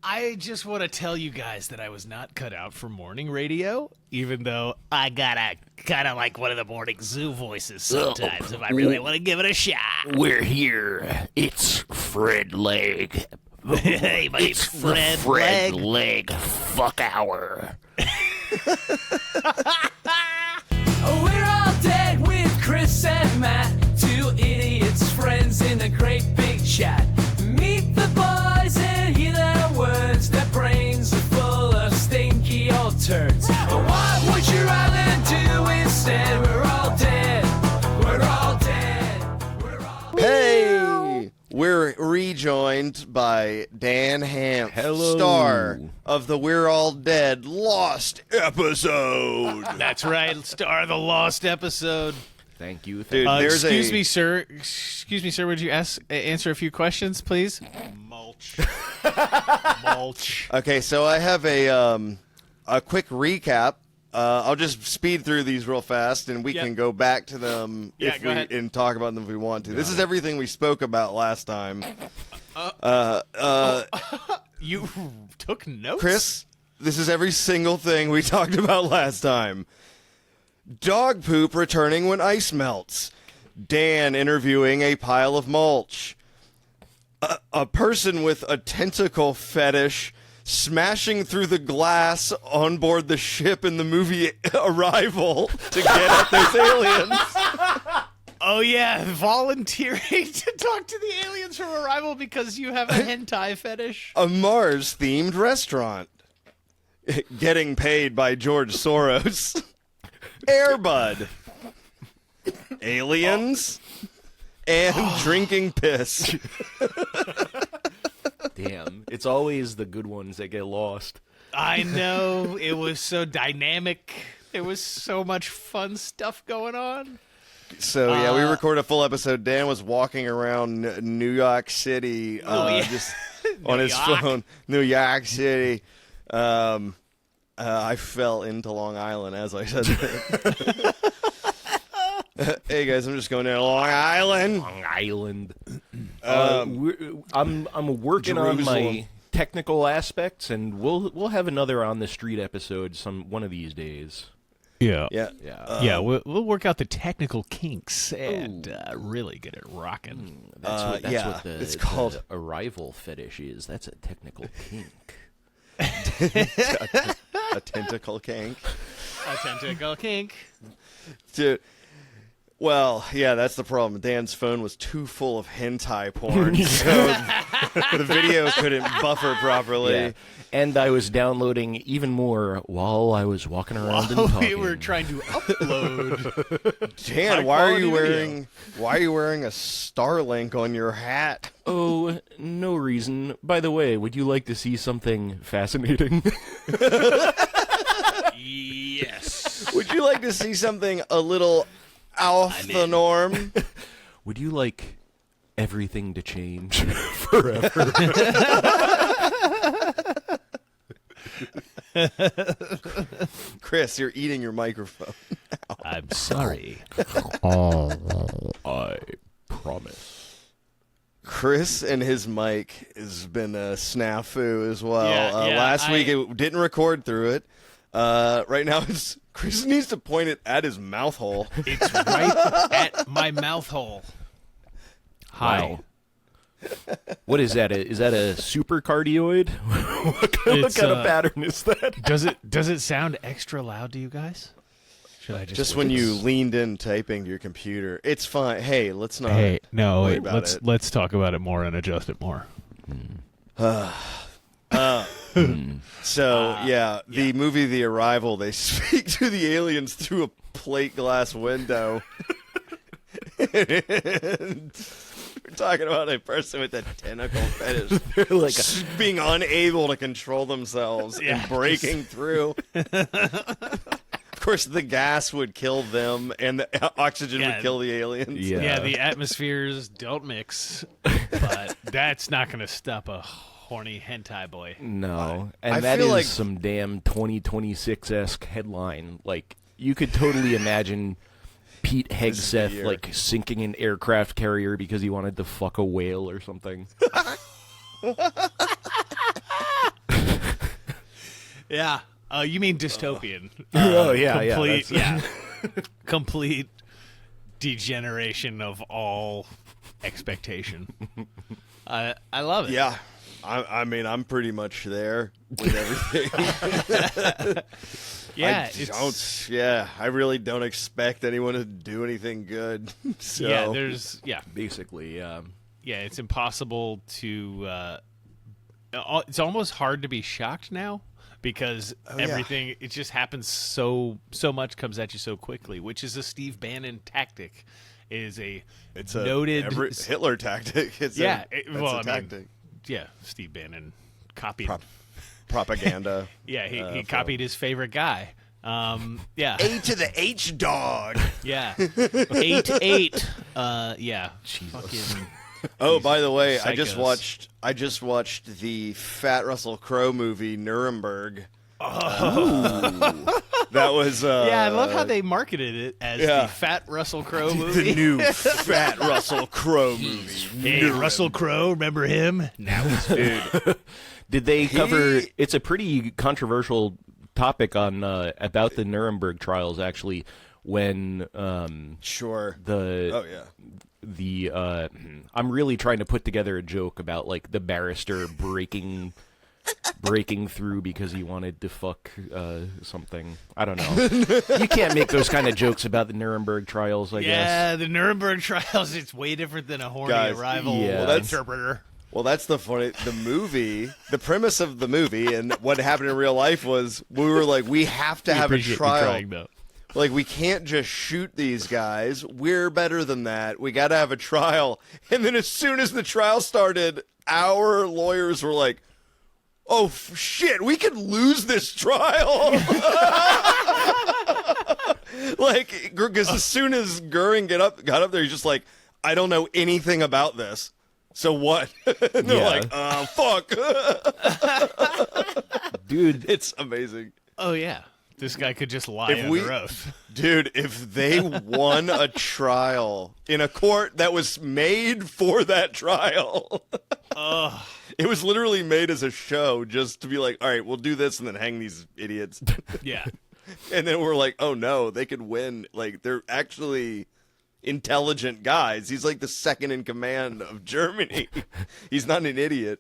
I just want to tell you guys that I was not cut out for morning radio, even though I got a kind of like one of the morning zoo voices sometimes if I really want to give it a shot. We're here. It's Fred Leg. Hey, my name's Fred Leg fuck hour. We're all dead with Chris and Matt, two idiots, friends in a great big chat. Meet the boys and hear their words. Their brains are full of stinky old turds. But what would you rather do instead? We're all dead. We're all dead. We're all Hey! We're rejoined by Dan Hanf, Hello. star of the We're All Dead Lost episode. That's right, star of the Lost episode. Thank you. Dude, there's Excuse me, sir. Would you answer a few questions, please? Mulch. Mulch. Okay, so I have a quick recap. I'll just speed through these real fast, and we can go back to them go ahead. and talk about them if we want to. This is everything we spoke about last time. You took notes? Chris, this is every single thing we talked about last time. Dog poop returning when ice melts. Dan interviewing a pile of mulch. A person with a tentacle fetish smashing through the glass on board the ship in the movie Arrival to get at those aliens. Oh, yeah, volunteering to talk to the aliens from Arrival because you have a hentai fetish. A Mars-themed restaurant. Getting paid by George Soros. Airbud. Aliens. And drinking piss. Damn. It's always the good ones that get lost. I know. It was so dynamic. There was so much fun stuff going on. So, yeah, we recorded a full episode. Dan was walking around New York City just on his phone. New York City. I fell into Long Island as I said that. Hey, guys, I'm just going down to Long Island. Long Island. I'm working on my technical aspects, and we'll have another on the street episode one of these days. Yeah. Yeah. We'll work out the technical kinks and really get it rocking. That's what it's called the Arrival fetish is. That's a technical kink. a tentacle kink. A tentacle kink. Dude. Well, yeah, that's the problem. Dan's phone was too full of hentai porn, so the video couldn't buffer properly. Yeah. And I was downloading even more while I was walking around and talking. We were trying to upload. Dan, why are you wearing a Starlink on your hat? Oh, no reason. By the way, would you like to see something fascinating? Yes. Would you like to see something a little off the norm? Would you like everything to change forever? Chris, you're eating your microphone. I'm sorry. I promise. Chris and his mic has been a snafu as well. Yeah, last week it didn't record through it. Right now Chris needs to point it at his mouth hole. It's right at my mouth hole. Hi. Wow. What is that? Is that a supercardioid? what kind of pattern is that? Does it sound extra loud to you guys? Should I just when you leaned in typing to your computer? It's fine. Hey, let's not. Let's talk about it more and adjust it more. So, the movie The Arrival, they speak to the aliens through a plate glass window. And we're talking about a person with a tentacle fetish. They're like being unable to control themselves and breaking through. Of course, the gas would kill them, and the oxygen would kill the aliens. Yeah, the atmospheres don't mix, but that's not going to stop a horny hentai boy. No, I and that feel is like some damn 2026-esque headline. Like, you could totally imagine Pete Hegseth, like, sinking an aircraft carrier because he wanted to fuck a whale or something. Yeah. You mean dystopian? Oh, yeah, complete, yeah. Complete degeneration of all expectation. I love it. Yeah. I mean, I'm pretty much there with everything. Yeah. I really don't expect anyone to do anything good. So. Basically, Yeah, it's impossible to. It's almost hard to be shocked now because everything it just happens so much comes at you so quickly, which is a Steve Bannon tactic. It's a noted Hitler tactic. It's a tactic. Steve Bannon copied propaganda. Yeah, he copied his favorite guy. Yeah. A to the H dog. Yeah. 8. Yeah. Jesus. Oh, by the way, Psychos. I just watched the Fat Russell Crowe movie Nuremberg. That was yeah, I love how they marketed it as the Fat Russell Crowe movie. The new Fat Russell Crowe movie. Hey, Nuremberg. Russell Crowe, remember him? Now he's Dude. Did they cover? It's a pretty controversial topic on about the Nuremberg trials, actually. When Sure. I'm really trying to put together a joke about like the barrister breaking through because he wanted to fuck something. I don't know. You can't make those kind of jokes about the Nuremberg trials, I guess. Yeah, the Nuremberg trials, it's way different than a horny arrival interpreter. Well, that's the premise of the movie and what happened in real life was we were like, we have to have a trial. Like, we can't just shoot these guys. We're better than that. We got to have a trial. And then as soon as the trial started, our lawyers were like, oh, shit, we could lose this trial. Like, because as soon as Goering got up there, he's just like, I don't know anything about this. So what? And they're like, fuck. Dude. It's amazing. Oh, yeah. This guy could just lie under oath. Dude, if they won a trial in a court that was made for that trial, it was literally made as a show just to be like, all right, we'll do this and then hang these idiots. Yeah. And then we're like, oh no, they could win. Like, they're actually intelligent guys. He's like the second in command of Germany. He's not an idiot.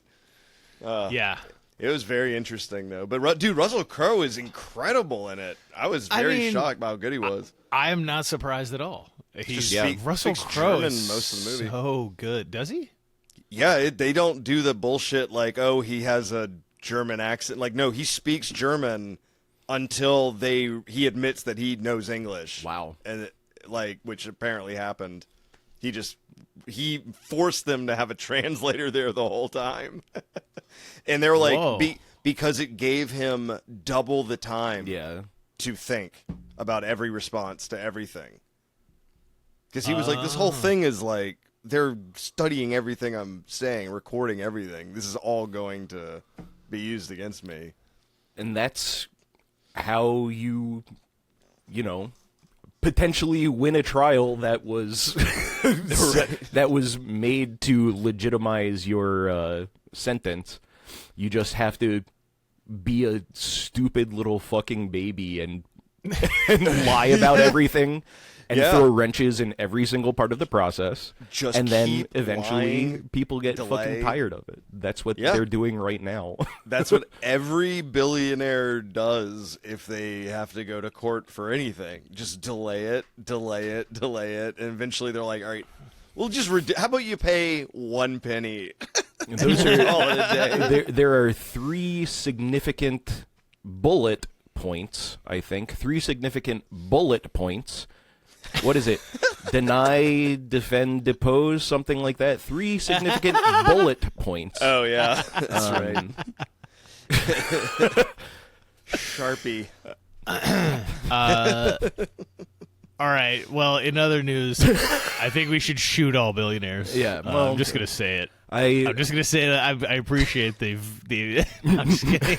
Yeah. It was very interesting, though. But, dude, Russell Crowe is incredible in it. I was very shocked by how good he was. I am not surprised at all. Russell speaks Crowe German is most of the movie. so good. Does he? Yeah, they don't do the bullshit like, oh, he has a German accent. Like, no, he speaks German until he admits that he knows English. Wow. And which apparently happened. He forced them to have a translator there the whole time. And they were like, because it gave him double the time to think about every response to everything. Because he was like, this whole thing is like, they're studying everything I'm saying, recording everything. This is all going to be used against me. And that's how you potentially win a trial that was that was made to legitimize your sentence. You just have to be a stupid little fucking baby and lie about everything and throw wrenches in every single part of the process. And then eventually people get fucking tired of it. That's what they're doing right now. That's what every billionaire does if they have to go to court for anything. Just delay it. And eventually they're like, all right, we'll just how about you pay 1 penny? Those are all in a day. There are 3 significant bullet points, I think. 3 significant bullet points. What is it? Deny, defend, depose, something like that. 3 significant bullet points. Oh, yeah. That's right. Sharpie. All right. Well, in other news, I think we should shoot all billionaires. Yeah. Well, I'm just going to say it. I'm just going to say that I appreciate the I'm just kidding.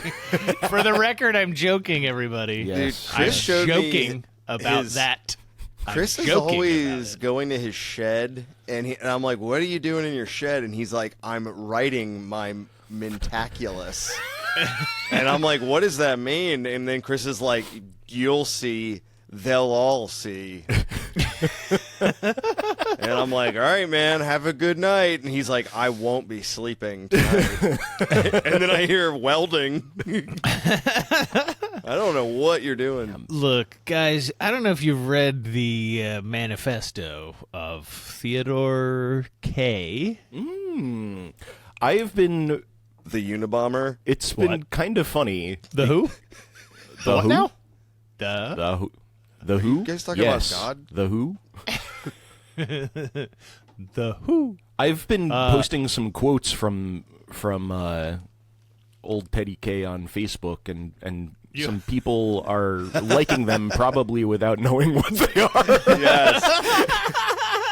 For the record, I'm joking, everybody. Yes. Dude, Chris showed joking me about that. Chris is always going to his shed, and I'm like, what are you doing in your shed? And he's like, I'm writing my Mentaculus. And I'm like, what does that mean? And then Chris is like, you'll see, they'll all see. And I'm like, all right, man, have a good night. And he's like, I won't be sleeping tonight. And then I hear welding. I don't know what you're doing. Look, guys, I don't know if you've read the manifesto of Theodore K. I've been. The Unabomber? It's been kind of funny. The who? The what who? now? The who? The who? You guys talking yes. about God? The who? The who? I've been posting some quotes from old Teddy K on Facebook, and some people are liking them probably without knowing what they are. Yes.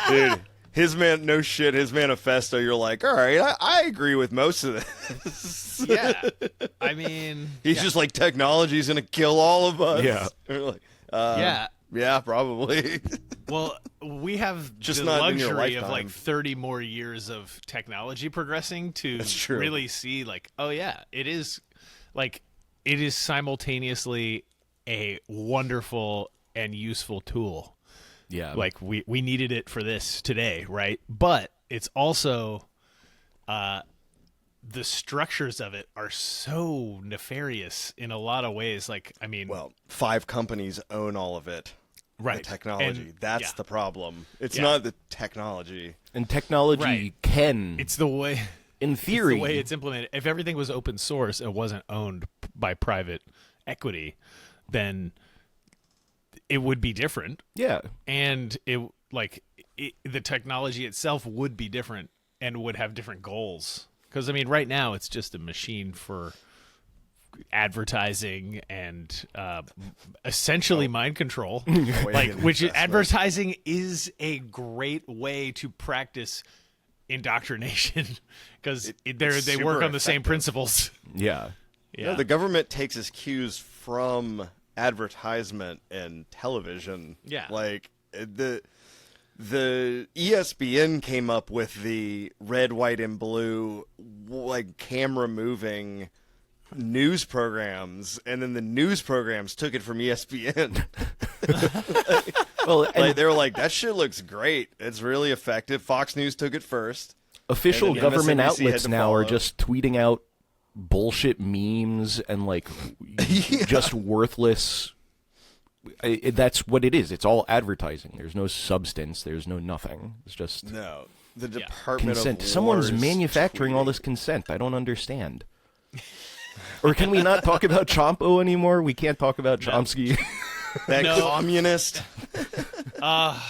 Dude, his manifesto, you're like, all right, I agree with most of this. Yeah. I mean... He's just like, technology's going to kill all of us. Yeah. And we're like, yeah. Yeah, probably. Well, we have Just the not in your luxury of lifetime. like 30 more years of technology progressing to That's true. really see like, oh yeah, it is simultaneously a wonderful and useful tool. Yeah. Like we needed it for this today, right? But it's also the structures of it are so nefarious in a lot of ways. Like, I mean, Well, 5 companies own all of it. right. The technology. And- That's yeah. the problem. It's Yeah. not the technology. And technology Right. can, It's the way... in theory, It's the way it's implemented. If everything was open source and wasn't owned by private equity, then it would be different, yeah. and the technology itself would be different and would have different goals. Because I mean, right now it's just a machine for advertising and essentially mind control. Advertising is a great way to practice indoctrination because they super work on the same effective. principles. Yeah. Yeah. No, the government takes its cues from advertisement and television. Yeah. Like the ESPN came up with the red, white, and blue like camera moving news programs, and then the news programs took it from ESPN. Well, and Like they were like, that shit looks great. It's really effective. Fox News took it first. official and then government MSNBC outlets had to now are follow. just tweeting out bullshit memes and like just worthless. That's what it is. It's all advertising. There's no substance. There's no nothing. It's just No, the Department consent. of Someone's War is manufacturing all tweeting. this consent. I don't understand. Or can we not talk about Chompo anymore? We can't talk about Chomsky. That No. communist. God,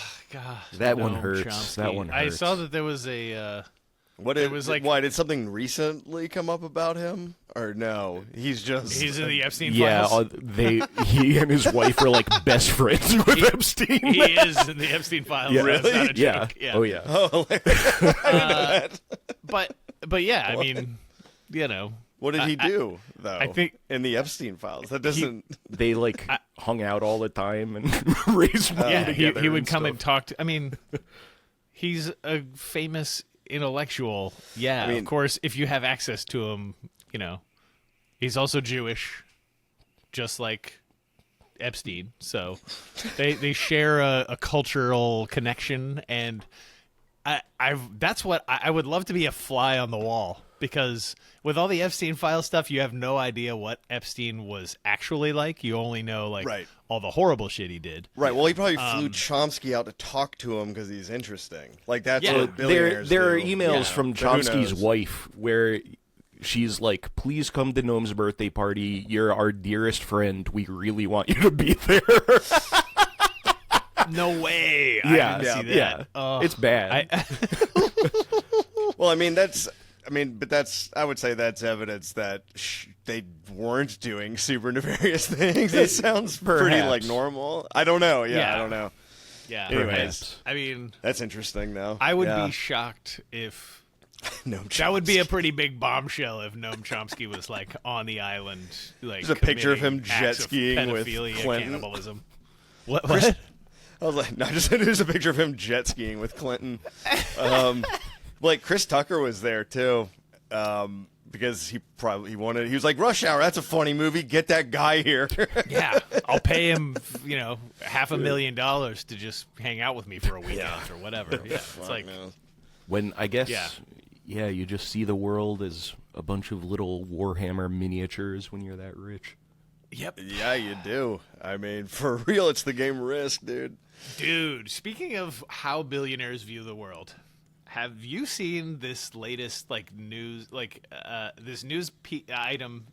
That one no, hurts. Chomsky. That one I hurts. saw that there was a. What It did, was like- why did something recently come up about him? Or no, he's just He's in the Epstein Yeah, files. he and his wife are like best friends with Epstein. He is in the Epstein files. Yeah. That's not a Yeah. joke. Yeah. Oh yeah. Oh, I didn't know that. But yeah, I mean, you know, What did he do though? I think- in the Epstein files. That doesn't. They like hung out all the time and raised money yeah, together. he would come stuff. and talk to. I mean, he's a famous intellectual. Yeah, mean- of course, if you have access to him, you know, he's also Jewish, just like Epstein. So they share a cultural connection, and that's what I would love to be a fly on the wall, because with all the Epstein file stuff, you have no idea what Epstein was actually like. You only know like Right. all the horrible shit he did. Right. Well, he probably flew Chomsky out to talk to him because he's interesting. Like that's Yeah. what There billionaires are do. emails Yeah. from But who Chomsky's knows? wife where she's like, "Please come to Noam's birthday party. You're our dearest friend. We really want you to be there." No way. Yeah, I didn't see that. yeah. Ugh. It's bad. Well, I mean I would say that's evidence that they weren't doing super nefarious things. It sounds pretty Perhaps. like normal. I don't know. Yeah, Yeah. I don't know. Yeah. Anyways. Perhaps. I mean, That's interesting, though. I would Yeah. be shocked if No, that would be a pretty big bombshell if Noam Chomsky was like on the island, like There's a picture of him committing jet acts of skiing with pedophilia, Clinton. cannibalism. What? Chris- What? I was like, no, just there's a picture of him jet skiing with Clinton. Like Chris Tucker was there too, because he was like, Rush Hour, that's a funny movie. Get that guy here. Yeah, I'll pay him, $500,000 to just hang out with me for a weekend or whatever. Yeah, it's like, when I guess, you just see the world as a bunch of little Warhammer miniatures when you're that rich. yep. Yeah, you do. I mean, for real, it's the game Risk, dude. Dude, speaking of how billionaires view the world, have you seen this latest news item?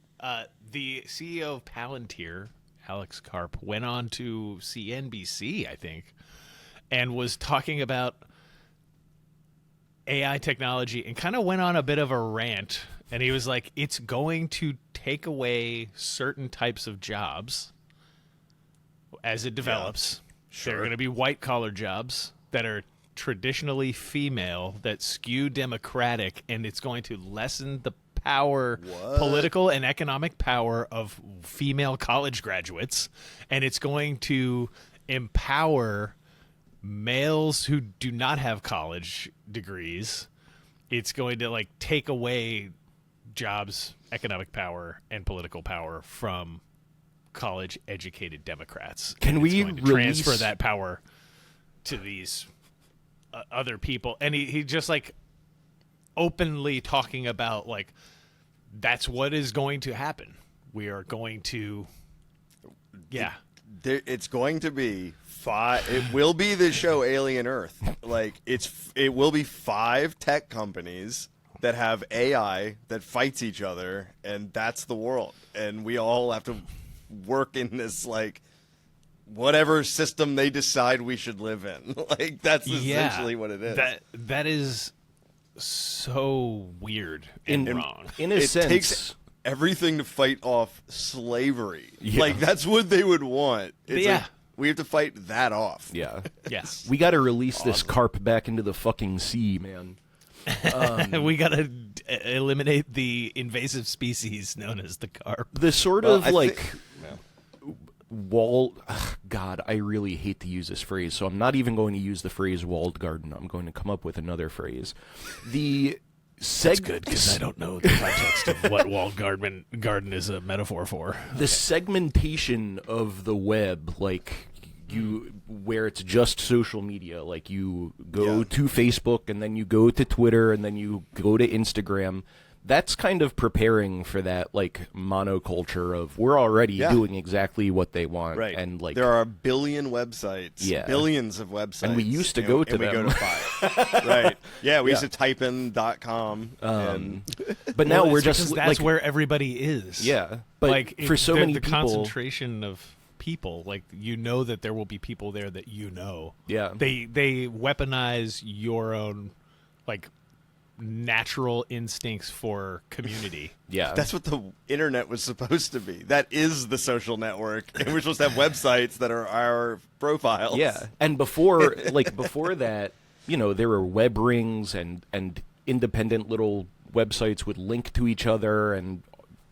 The CEO of Palantir, Alex Karp, went on to CNBC, I think, and was talking about AI technology and kind of went on a bit of a rant. And he was like, it's going to take away certain types of jobs as it develops. Sure. There are going to be white-collar jobs that are traditionally female, that skew Democratic, and it's going to lessen the power, political and economic power of female college graduates, and it's going to empower males who do not have college degrees. It's going to take away jobs, economic power, and political power from college-educated Democrats. Can we transfer that power to these other people? And he just openly talking about that's what is going to happen. We are going to, it's going to be it will be the show Alien Earth. It will be 5 tech companies that have AI that fights each other, and that's the world. And we all have to work in this whatever system they decide we should live in. That's essentially what it is. That is so weird and wrong. In a it sense, takes everything to fight off slavery. Yeah. That's what they would want. It's Yeah. we have to fight that off. yeah. Yes. We got to release this carp back into the fucking sea, man. We got to eliminate the invasive species known as the carp. The sort Well, of I think- God, I really hate to use this phrase, so I'm not even going to use the phrase walled garden. I'm going to come up with another phrase. That's good, because I don't know the context of what walled garden is a metaphor for. The segmentation of the web, where it's just social media, you go to Facebook and then you go to Twitter and then you go to Instagram. That's kind of preparing for that monoculture of we're already doing exactly what they want. Right. And there are a billion websites, billions of websites. And we used to go to and them. we go to 5. Right. Yeah, we used to type in .com. But now we're because just that's where everybody is. Yeah. But for so many the people, concentration of people, that there will be people there that Yeah. They weaponize your own natural instincts for community. Yeah. That's what the internet was supposed to be. That is the social network. And we're supposed to have websites that are our profiles. Yeah. And before that, there were web rings and independent little websites would link to each other and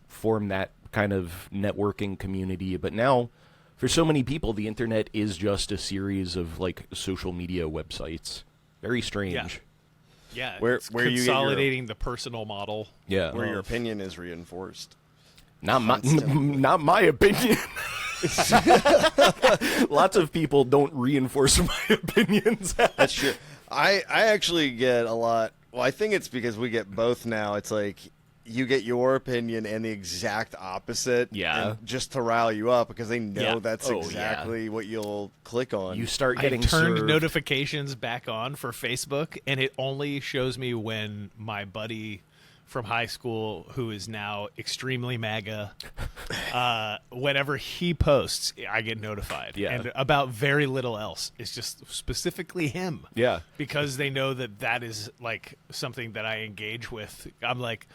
form that kind of networking community. But now, for so many people, the internet is just a series of social media websites. Very strange. Yeah, Where it's you get your- consolidating the personal model. Yeah. Where your opinion is reinforced. Not my opinion. Lots of people don't reinforce my opinions. That's true. I actually get a lot. Well, I think it's because we get both now. It's you get your opinion and the exact opposite. Yeah. And just to rile you up because they know Yeah. that's Oh, exactly what you'll click on. You start I getting turned served. notifications back on for Facebook, and it only shows me when my buddy from high school, who is now extremely MAGA, whenever he posts, I get notified. Yeah. And about very little else. It's just specifically him. Yeah. Because they know that is something that I engage with. I'm like,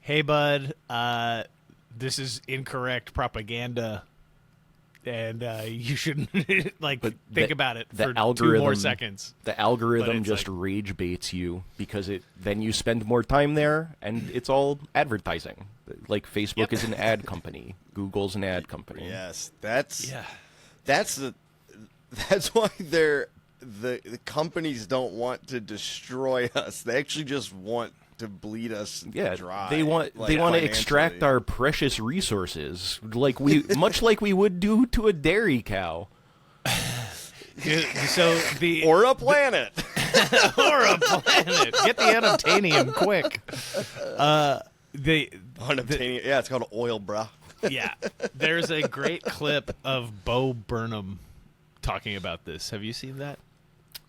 hey, bud, this is incorrect propaganda, and you shouldn't think about it for 2 more seconds. The algorithm it's just rage baits you because then you spend more time there, and it's all advertising. Facebook is an ad company, Google's an ad company. Yes, that's why the companies don't want to destroy us. They actually just want to bleed us Yeah, dry. they want like, to extract financially. our precious resources, much like we would do to a dairy cow. So the or a planet. or a planet. Get the unobtainium quick. Unobtainium. Yeah, it's called oil, bruh. Yeah, there's a great clip of Bo Burnham talking about this. Have you seen that?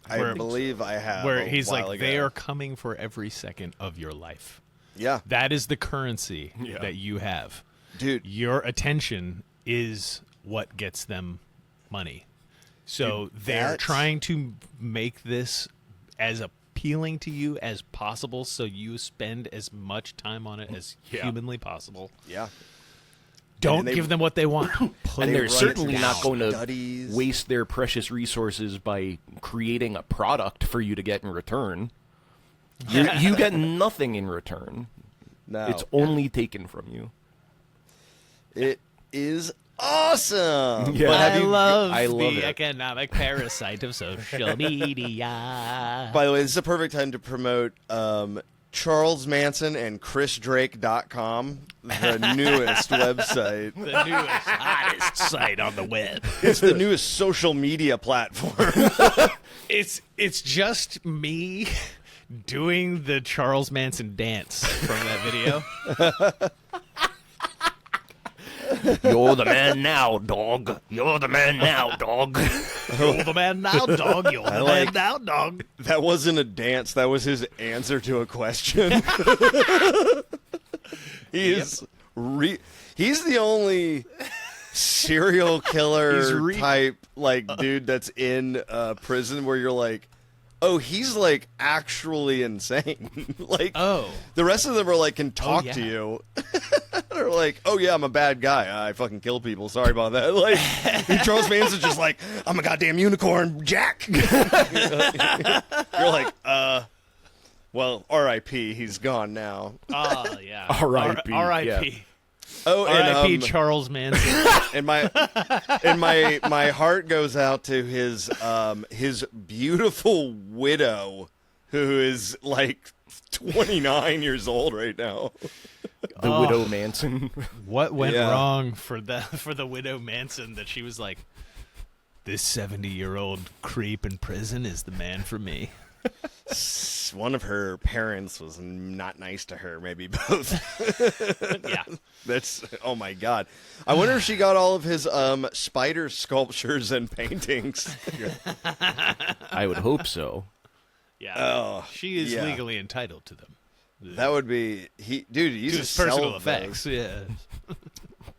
I believe I have. Where a he's while like, ago. they are coming for every second of your life. Yeah, That is the currency that you have. dude. Your attention is what gets them money. So they're that's- trying to make this as appealing to you as possible so you spend as much time on it as humanly possible. Yeah. Don't they- give them what they want. Put And it they're write certainly down not going to studies. waste their precious resources by creating a product for you to get in return. You get nothing in return. No, It's only taken from you. it is awesome. Yeah. But have I you, love I love the it. economic parasite of social media. By the way, this is a perfect time to promote Charles Manson and ChrisDrake.com, the newest website. The newest, hottest site on the web. It's the newest social media platform. It's just me doing the Charles Manson dance from that video. You're the man now, dog. You're the man now, dog. You're the man now, dog. You're the man like- now, dog. That wasn't a dance. That was his answer to a question. He's the only serial killer type dude that's in prison where you're like, oh, he's like actually insane. Like, Oh. the rest of them are like can talk yeah. to you. They're like, oh yeah, I'm a bad guy. I fucking kill people. Sorry about that. Like, Charles Manson's just like, I'm a goddamn unicorn, Jack. You're like, well, R.I.P. He's gone now. Oh, yeah. R.I.P., R.I.P. Oh, R.I.P. and Charles Manson. and my heart goes out to his beautiful widow, who is like 29 years old right now. The Widow Manson. What went Yeah. wrong for the widow Manson that she was like, this 70-year-old creep in prison is the man for me? One of her parents was not nice to her, maybe both. Yeah. That's, oh my god. I wonder if she got all of his spider sculptures and paintings. I would hope so. Yeah. Oh, she is yeah. legally entitled to them. That would be dude. He used To to his personal sell effects. those. Yeah.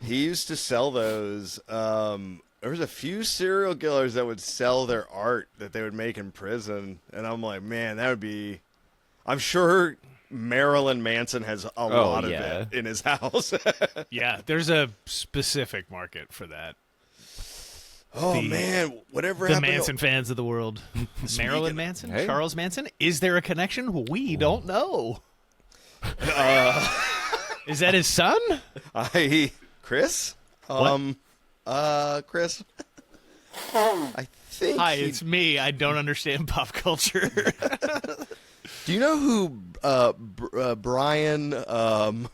He used to sell those. There was a few serial killers that would sell their art that they would make in prison, and I'm like, man, that would be. I'm sure Marilyn Manson has a lot of yeah. it in his house. Yeah. There's a specific market for that. Oh The- man, whatever The happened? Manson fans of the world. Marilyn Manson? Hey. Charles Manson? Is there a connection? We don't know. Is that his son? Chris? Chris? I think. Hi, it's me. I don't understand pop culture. Do you know who Brian? Damn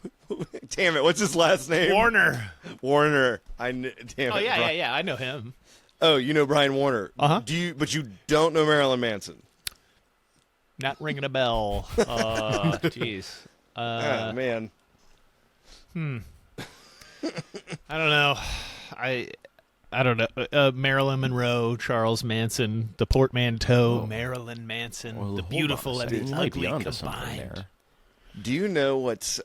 it! What's his last name? Warner. Warner. Damn Oh it. yeah, yeah. I know him. Oh, you know Brian Warner. Uh-huh. But you don't know Marilyn Manson. Not ringing a bell. Jeez. Oh man. I don't know. I don't know. Marilyn Monroe, Charles Manson, the portmanteau, Marilyn Manson, Well, the hold beautiful on a and second. the You might be ugly onto something combined. there. Do you know what's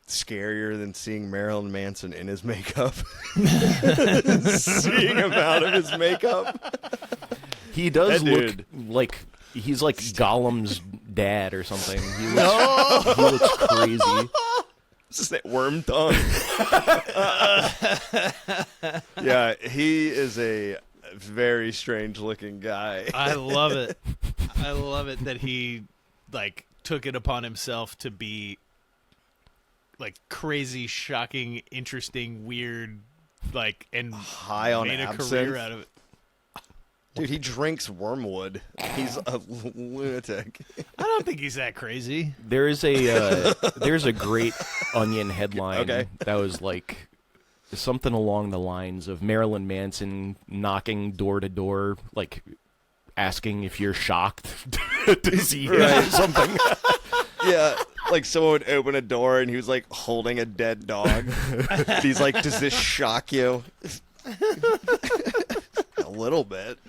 scarier than seeing Marilyn Manson in his makeup? Seeing him out of his makeup. He does That look dude. like he's like Gollum's dad or something. He looks crazy. It's just that worm tongue. Yeah, he is a very strange looking guy. I love it. I love it that he took it upon himself to be crazy, shocking, interesting, weird, and High on made a absinthe. career out of it. Dude, he drinks wormwood. He's a lunatic. I don't think he's that crazy. There's a great Onion headline that was like something along the lines of Marilyn Manson knocking door to door, like asking if you're shocked to see him or something. Yeah, like someone would open a door and he was like holding a dead dog. And he's like, "Does this shock you?" A little bit.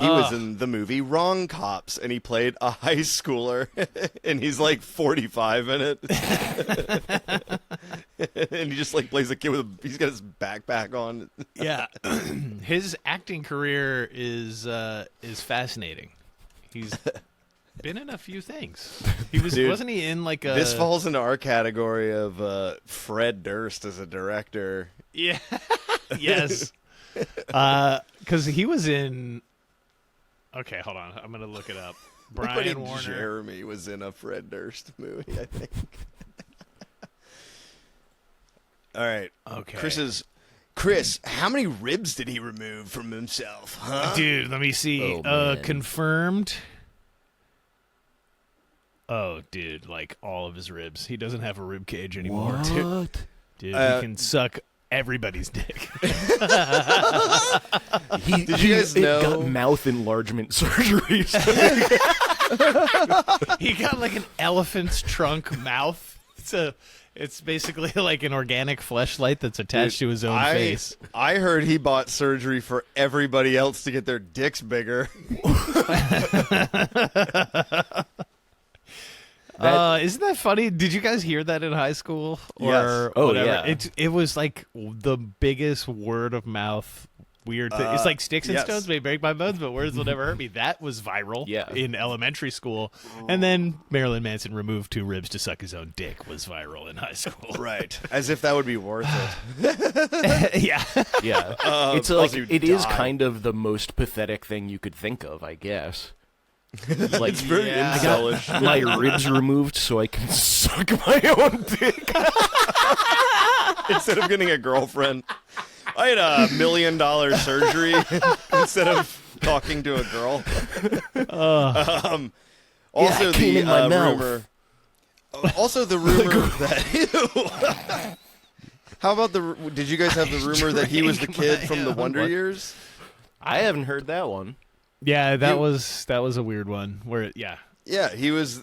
He was in the movie Wrong Cops, and he played a high schooler, and he's like 45 in it. And he just like plays a kid he's got his backpack on. Yeah, his acting career is fascinating. He's been in a few things. He was wasn't he in like a? This falls into our category of Fred Durst as a director. Yeah. Yes. Because he was in. Okay, hold on. I'm gonna look it up. Brian Warner. Jeremy was in a Fred Durst movie, I think. All right. Okay. Chris, how many ribs did he remove from himself? Huh? Dude, let me see. Oh, Confirmed. Oh, dude, like all of his ribs. He doesn't have a rib cage anymore. What? Dude, he can suck everybody's dick. Did you guys know? Got mouth enlargement surgeries. He got like an elephant's trunk mouth. It's basically like an organic fleshlight that's attached to his own face. I heard he bought surgery for everybody else to get their dicks bigger. Isn't that funny? Did you guys hear that in high school? Or Yes. Oh, whatever? yeah. It was like the biggest word of mouth weird thing. It's like sticks and yes. stones may break my bones, but words will never hurt me. That was viral Yeah. in elementary school. And then Marilyn Manson removed 2 ribs to suck his own dick was viral in high school. Right. As if that would be worth it. Yeah. Yeah. It's else like you'd it is die. kind of the most pathetic thing you could think of, I guess. Like It's very Yeah. incelish. my ribs removed so I can suck my own dick. Instead of getting a girlfriend. I had a $1 million surgery instead of talking to a girl. Also, Yeah, it came the in my mouth. rumor. Also, the rumor that. How about did you guys have the rumor that he was the kid from the Wonder Years? I haven't heard that one. Yeah, that was a weird one. Yeah, he was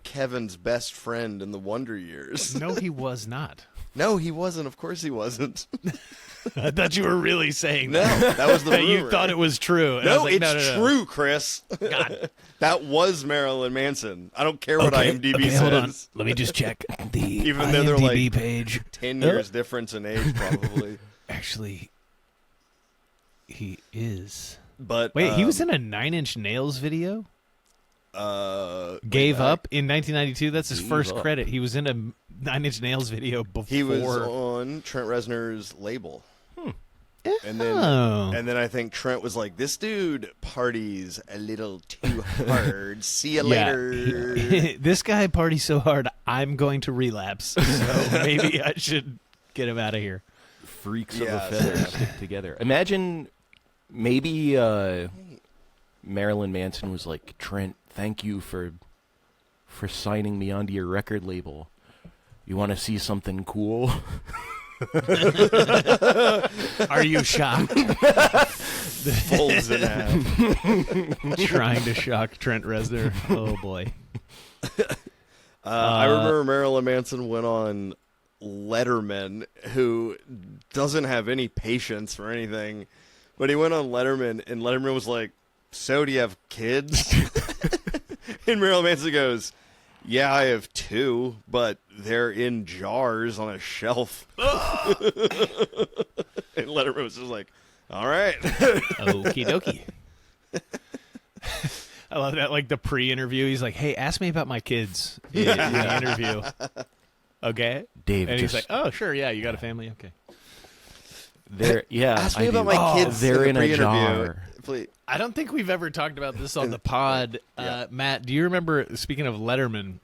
Kevin's best friend in the Wonder Years. no, he was not. No, he wasn't. Of course, he wasn't. I thought you were really saying No, that. that was the That rumor. you thought it was true. And I was No, like, it's no. true, Chris. God. That was Marilyn Manson. I don't care what IMDb okay, says. hold on. Let me just check the Even though IMDb they're like page. 10 years difference in age, probably. Actually, he is. But Wait, he was in a 9 Inch Nails video? Gave up in 1992. That's his first up. credit. He was in a 9 Inch Nails video before. He was on Trent Reznor's label. And Oh. then I think Trent was like, "This dude parties a little too hard. See you later." This guy parties so hard, I'm going to relapse. So maybe I should get him out of here. Freaks Yes. of a feather stick together. Imagine maybe Marilyn Manson was like, Trent, thank you for signing me onto your record label. You want to see something cool? Are you shocked? Folds in half. Trying to shock Trent Reznor. Oh boy. I remember Marilyn Manson went on Letterman, who doesn't have any patience for anything, but he went on Letterman, and Letterman was like, "So, do you have kids?" And Marilyn Manson goes, "Yeah, I have 2, but they're in jars on a shelf." And Letterman was just like, "All right." Okie dokie. I love that. Like the pre-interview, he's like, "Hey, ask me about my kids in the interview." Okay, Dave, and he's just- like, "Oh, sure, yeah, you got a family, okay." Ask me I about do. my kids. They're in the a pre-interview. jar. Please. I don't think we've ever talked about this on the pod. Yeah. Matt, do you remember, speaking of Letterman,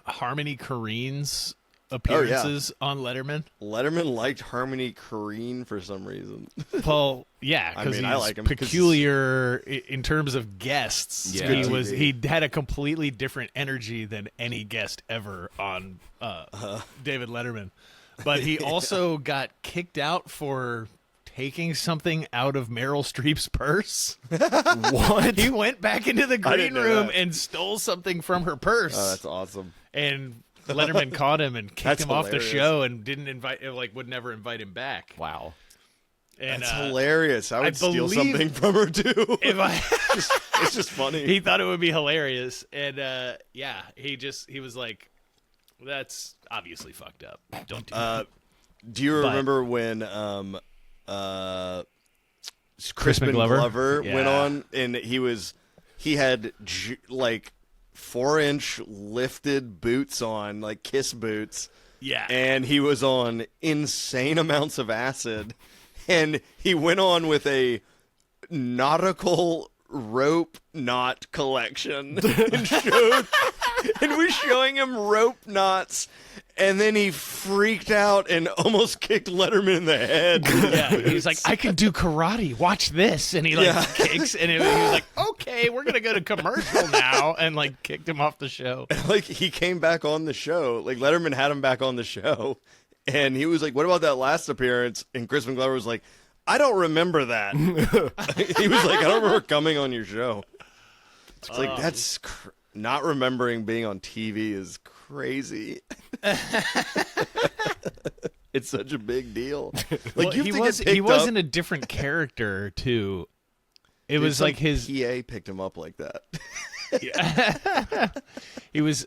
Harmony Korine's appearances on Letterman. Letterman liked Harmony Korine for some reason. Well, yeah, I because mean, he's I like him 'cause peculiar in terms of guests. Yeah. He Good was TV. he had a completely different energy than any guest ever on David Letterman. But he also got kicked out for taking something out of Meryl Streep's purse. What? He went back into the green didn't know room that. and stole something from her purse. Oh, that's awesome. And Letterman caught him and kicked That's him off the hilarious. show and didn't would never invite him back. Wow. And, That's hilarious. I would steal believe- something from her too. If I, It's just funny. he thought it would be hilarious, and he was like, "That's obviously fucked up. Don't do that." Do you But- remember when Crispin Glover? Glover went Yeah. on and he had like 4-inch lifted boots on, like Kiss boots, Yeah, and he was on insane amounts of acid, and he went on with a nautical rope knot collection and was showing him rope knots, and then he freaked out and almost kicked Letterman in the head. yeah. He's like, "I can do karate. Watch this," and he kicks, and he was like, "Okay, we're gonna go to commercial now," and like kicked him off the show. Like, he came back on the show. Like, Letterman had him back on the show, and he was like, "What about that last appearance?" And Crispin Glover was like, "I don't remember that." He was like, "I don't remember coming on your show." It's like, that's not remembering being on TV is crazy. It's such a big deal. Like, Well, you he have to was get picked he was up. in a different character too. It Dude, was some like his PA picked him up like that. he was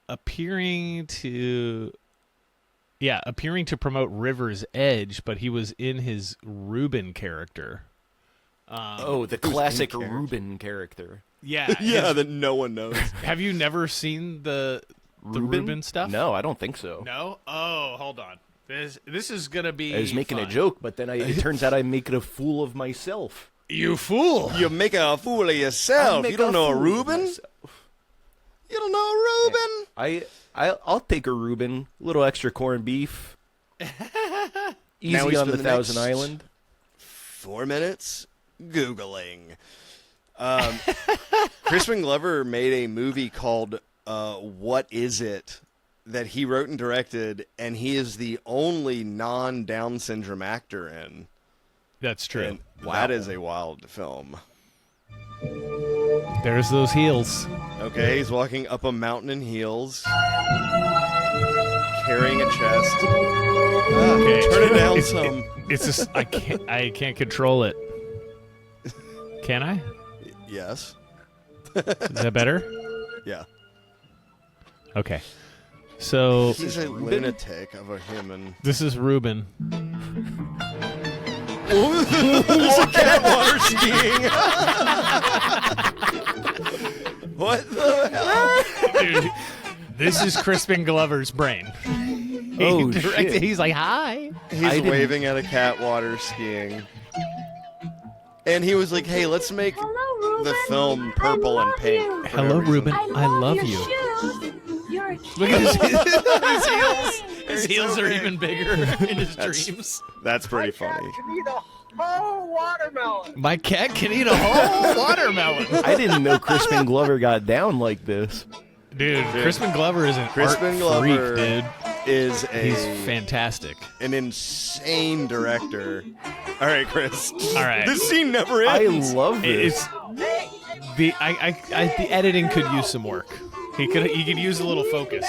appearing to promote River's Edge, but he was in his Reuben character. The classic Reuben character. Yeah, Yeah, that no one knows. Have you never seen the Reuben stuff? No, I don't think so. No? Oh, hold on. This is gonna be. I was making a fun. joke, but then it turns out I'm making a fool of myself. You fool! You make a fool of yourself. I You don't know a fool of Reuben? myself. You don't know a Reuben? I'll take a Reuben, a little extra corned beef. Now Easy we on spend the the Thousand next- Island. 4 minutes Googling. Crispin Glover made a movie called What Is It? That he wrote and directed, and he is the only non-Down syndrome actor in. That's true. And that is a wild film. There's those heels. Okay, he's walking up a mountain in heels, carrying a chest. Okay. Turn it down some. It's just I can't control it. Can I? Yes. Is that better? Yeah. Okay. So He's a lunatic of a human. this is Reuben. There's a cat water skiing. What the hell? Dude, this is Crispin Glover's brain. Oh, He directed- shit. He's like, "Hi." He's didn't- waving at a cat water skiing. And he was like, hey, let's make the film purple and pink. for Hello, no reason. Reuben. I love you. Look at his heels. His heels are even bigger in his dreams. That's pretty funny. My cat can eat a whole watermelon. I didn't know Crispin Glover got down like this. Dude, Crispin Glover is an Crispin art Glover freak, dude. is He's a fantastic. an insane director. All right, Chris. All right. This scene never I ends. love this. It's the the editing could use some work. He could use a little focus.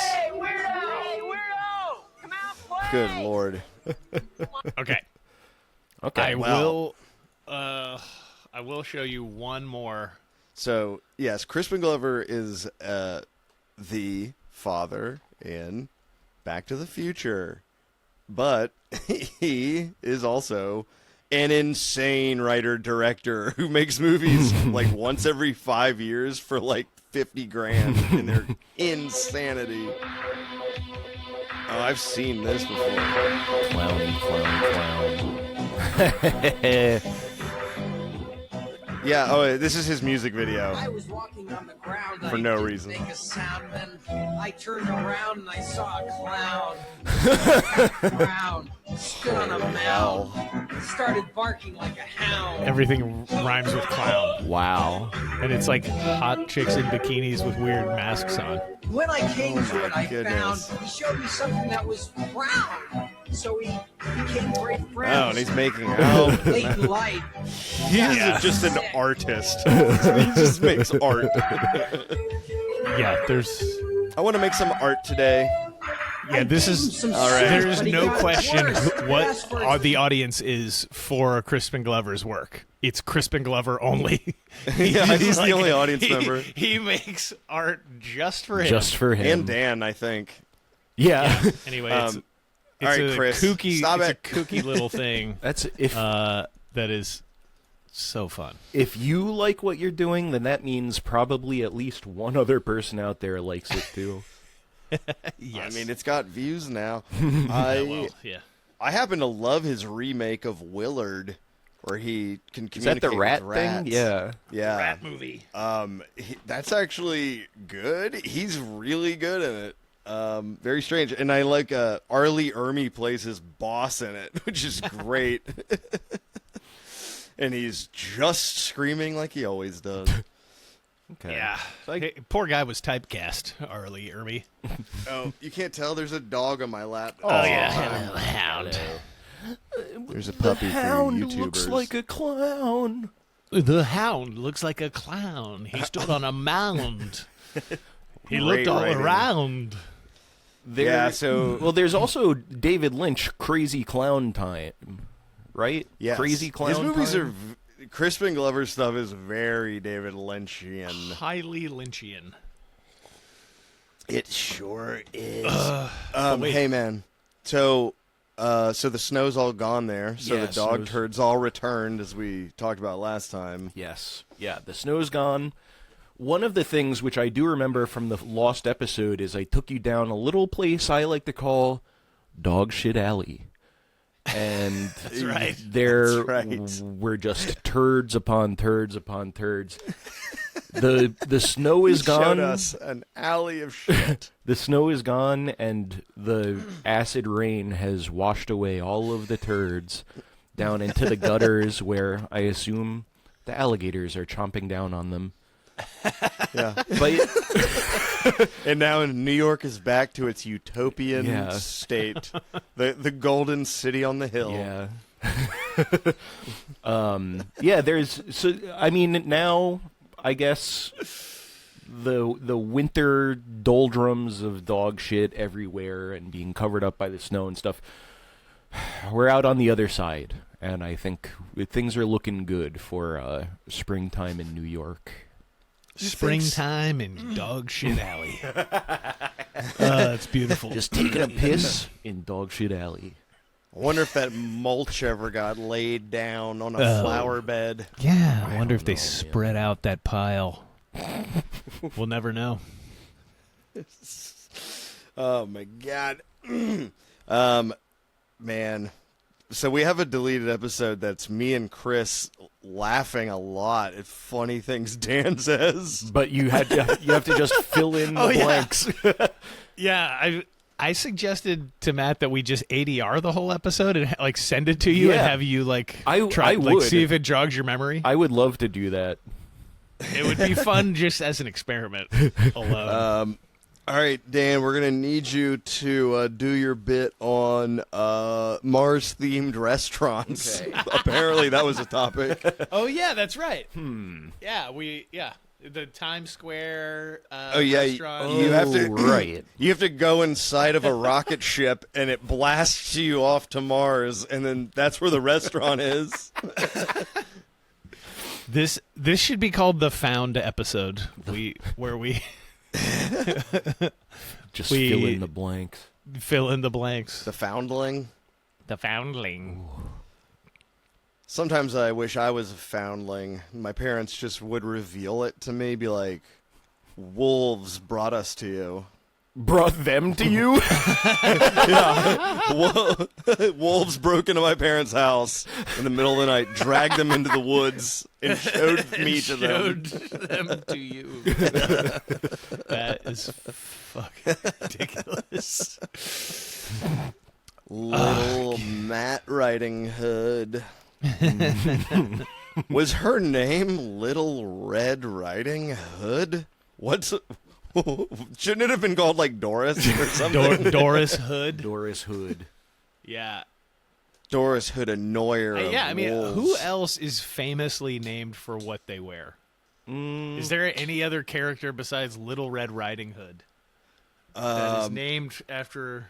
Good Lord. Okay. Okay. I will show you one more. So, yes, Crispin Glover is the father in Back to the Future. But he is also an insane writer-director who makes movies like once every 5 years for like 50 grand in their insanity. Oh, I've seen this before. Clown, clown, Yeah, oh, this is his music video. I was walking on the ground for I no didn't reason. Make a sound, then I turned around and I saw a clown. Clown stood on a mound, started barking like a hound. Everything rhymes with clown. Wow. And it's like hot chicks in bikinis with weird masks on. When I came to it, I goodness. found he showed me something that was brown. So we became great Oh, friends. and he's making out. Late in life. He is just an artist. He just makes art. Yeah, there's. I want to make some art today. Yeah, this is. Some all right. There's but he no got question worse. Asked for his the audience is for Crispin Glover's work. It's Crispin Glover only. Yeah, he's like- the only audience member. He makes art just for him. Just for him. And Dan, I think. Yeah. Anyway, Um, it's all right, a Chris, kooky, stop it's it. a kooky little thing That's if that is so fun. if you like what you're doing, then that means probably at least one other person out there likes it too. Yes. I mean, it's got views now. yeah. I happen to love his remake of Willard, where he can Is that communicate the rat with thing? rats. Yeah. Yeah. Rat movie. That's actually good. He's really good in it. Very strange. And I like Arlie Ermy plays his boss in it, which is great. And he's just screaming like he always does. Okay. Yeah. Hey, poor guy was typecast, Arlie Ermy. Oh, you can't tell there's a dog on my lap. Oh, yeah. Hound. There's a puppy for you Hound YouTubers. looks like a clown. The hound looks like a clown. He stood on a mound. He Great looked all writing. around. Yeah, so- well, there's also David Lynch, Crazy Clown Time, right? Yes. Crazy Clown. His movies Time? are Crispin Glover's stuff is very David Lynchian. Highly Lynchian. It sure is. wait. Hey man, so the snow's all gone there. So Yeah, the dog snow's- turds all returned, as we talked about last time. Yes. Yeah, the snow's gone. One of the things which I do remember from the lost episode is I took you down a little place I like to call Dog Shit Alley. And That's right. there That's right. were just turds upon turds upon turds. The snow is Showed gone. us an alley of shit. The snow is gone, and the acid rain has washed away all of the turds down into the gutters where I assume the alligators are chomping down on them. Yeah. But And now New York is back to its utopian Yeah. state, the golden city on the hill. yeah. Yeah, there's so I mean now I guess the winter doldrums of dog shit everywhere and being covered up by the snow and stuff. We're out on the other side, and I think things are looking good for springtime in New York. Springtime in Dog Shit Alley. It's beautiful. Just taking a piss in Dog Shit Alley. I wonder if that mulch ever got laid down on a flower bed. Yeah, I wonder if don't they know, man. spread out that pile. We'll never know. Oh my god. Man. So we have a deleted episode that's me and Chris laughing a lot at funny things Dan says. But you have to just fill in the yeah. blanks. Yeah, I suggested to Matt that we just ADR the whole episode and like send it to you and Yeah. have you like I try like would. see if it jogs your memory. I would love to do that. It would be fun just as an experiment alone. All right, Dan, we're going to need you to do your bit on Mars-themed restaurants. Okay. Apparently that was a topic. Oh yeah, that's right. Yeah, the Times Square Oh yeah, restaurant. you have to right. You have to go inside of a rocket ship and it blasts you off to Mars, and then that's where the restaurant is. This should be called the Found episode. Where we Just We- fill in the blanks. fill in the blanks. The foundling. The Foundling. Sometimes I wish I was a foundling. My parents just would reveal it to me, be like, "Wolves brought us to you." brought them to you? Wolves broke into my parents' house in the middle of the night, dragged them into the woods, and showed me to them. them to you. That is fucking ridiculous. Little Matt Riding Hood. Was her name Little Red Riding Hood? Shouldn't it have been called like Doris or something? Doris Hood. Doris Hood. Yeah. Doris Hood, annoyer. Of I mean, wolves. who else is famously named for what they wear? Is there any other character besides Little Red Riding Hood that is named after?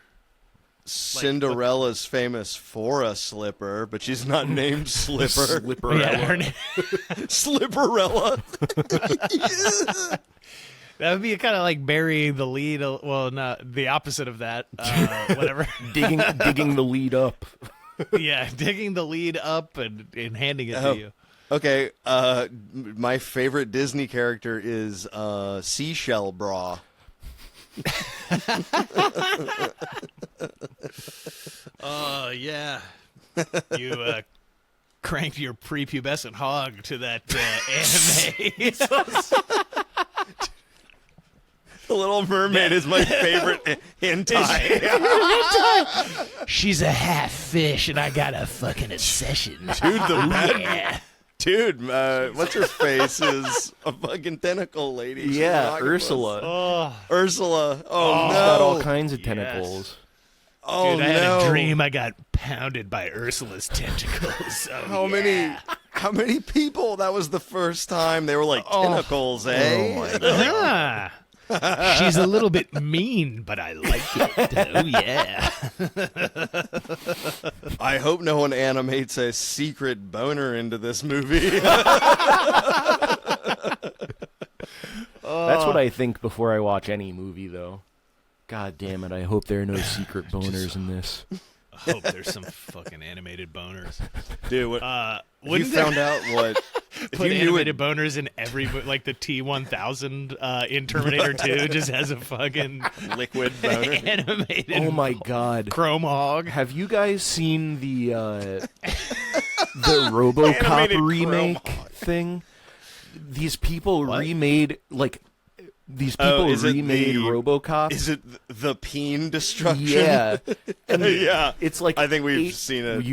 Cinderella's famous for a slipper, but she's not named Slipper. Slipperella. Yeah, her name. Slipperella. That would be kind of like burying the lead. Well, not the opposite of that. Whatever. digging the lead up. Yeah, digging the lead up and handing it to you. Okay, my favorite Disney character is Seashell Bra. Oh, yeah. You cranked your prepubescent hog to that anime. The Little Mermaid is my favorite hentai. She's a half fish, and I got a fucking obsession. Dude, Dude, what's her face is a fucking tentacle lady. She's Yeah, an octopus. Ursula. Ursula. Oh, She's got all no. kinds of tentacles. Oh, Dude, I had no. a dream I got pounded by Ursula's tentacles. Oh, How many people? That was the first time they were like tentacles, eh? Oh, my God. She's a little bit mean, but I like it. Oh, yeah. I hope no one animates a secret boner into this movie. That's what I think before I watch any movie, though. God damn it, I hope there are no secret boners in this. I hope there's some fuking animated boners. Dude, what, you Wouldn't found out what... If Put you knew animated boners in every like the T-1000 in Terminator 2 just has a fucking liquid boner. animated Oh my God. chrome hog. Have you guys seen the RoboCop Animated remake chrome. thing? These people remade RoboCop. Is it the peen destruction? Yeah. And Yeah. It's like I think we've seen it.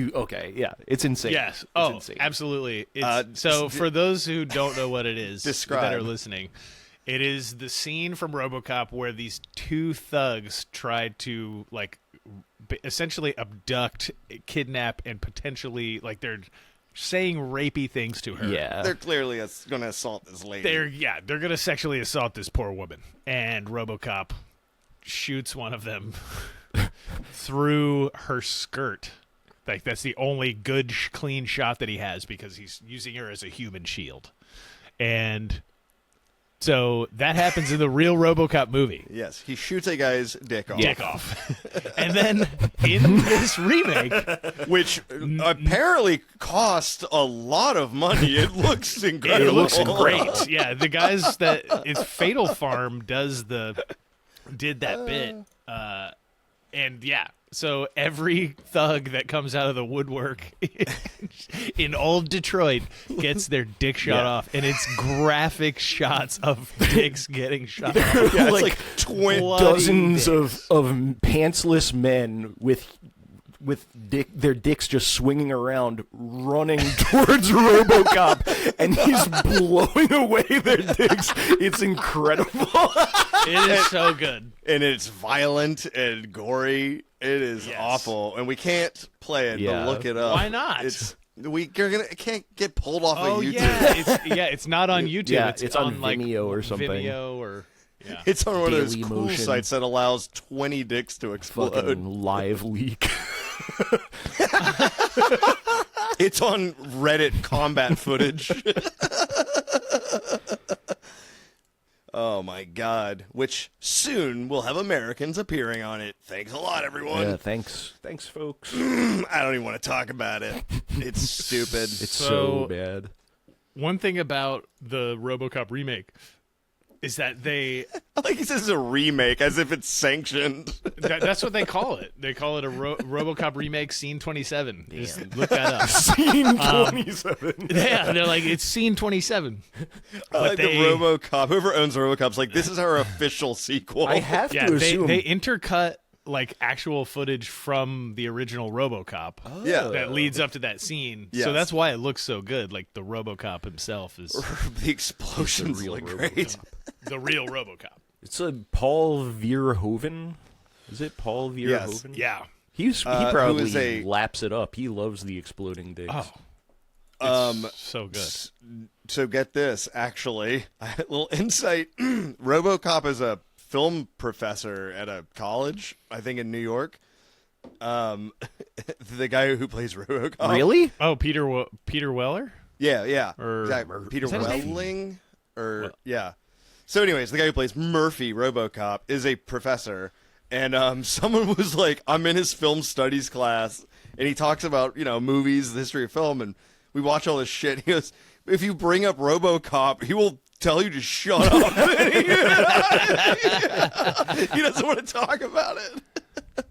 Yeah. It's insane. Yes. It's Oh, insane. absolutely. So for those who don't know what it is Describe. that are listening, it is the scene from RoboCop where these two thugs tried to essentially abduct, kidnap, and potentially they're saying rapey things to her. Yeah. They're clearly going to assault this lady. They're gonna sexually assault this poor woman, and RoboCop shoots one of them through her skirt. That's the only good clean shot that he has because he's using her as a human shield, and so that happens in the real RoboCop movie. Yes, he shoots a guy's dick off. Dick off, and then in this remake, Which apparently cost a lot of money. It looks incredible. it looks great. Yeah, the guys that it's Fatal Farm did that bit, and yeah. So every thug that comes out of the woodwork in old Detroit gets their dick shot off, and it's graphic shots of dicks getting shot off. Yeah, it's like 20 dozens dicks. of pantsless men with their dicks just swinging around, running towards RoboCop, and he's blowing away their dicks. It's incredible. It is so good. And it's violent and gory. It is awful, and we can't play it. Yeah. But look it up. Why not? It can't get pulled off of YouTube. It's not on YouTube. Yeah, it's on like Vimeo or something. Vimeo or It's on one of those Daily cool Motion. sites that allows 20 dicks to explode. Fucking live leak. It's on Reddit combat footage. Oh my God! Which soon will have Americans appearing on it. Thanks a lot, everyone. Yeah, thanks, folks. I don't even want to talk about it. It's stupid. It's So- so bad. one thing about the RoboCop remake is that they Like he says it's a remake, as if it's sanctioned. that's what they call it. They call it a RoboCop remake, Scene 27. Just look that up. Scene 27. Yeah, they're like it's Scene 27. I like the RoboCop. Whoever owns RoboCop's like, this is our official sequel. I have Yeah, to they assume. intercut like actual footage from the original RoboCop. Yeah. That leads up to that scene. Yes. So that's why it looks so good. Like the RoboCop himself is The explosions real look RoboCop. great. the real RoboCop. It's a Paul Verhoeven. Is it Paul Verhoeven? Yeah. He who probably is a- laps it up. He loves the exploding digs. Oh. It's so good. So get this, actually, a little insight. RoboCop is a film professor at a college, I think in New York. The guy who plays RoboCop. Really? Oh, Peter Weller? Yeah. Or- Exactly. Peter is that his name? Welling? Yeah. So anyways, the guy who plays Murphy, RoboCop, is a professor. And someone was like, I'm in his film studies class, and he talks about, movies, the history of film, and we watch all this shit. He goes, if you bring up RoboCop, he will tell you to shut up. He doesn't want to talk about it.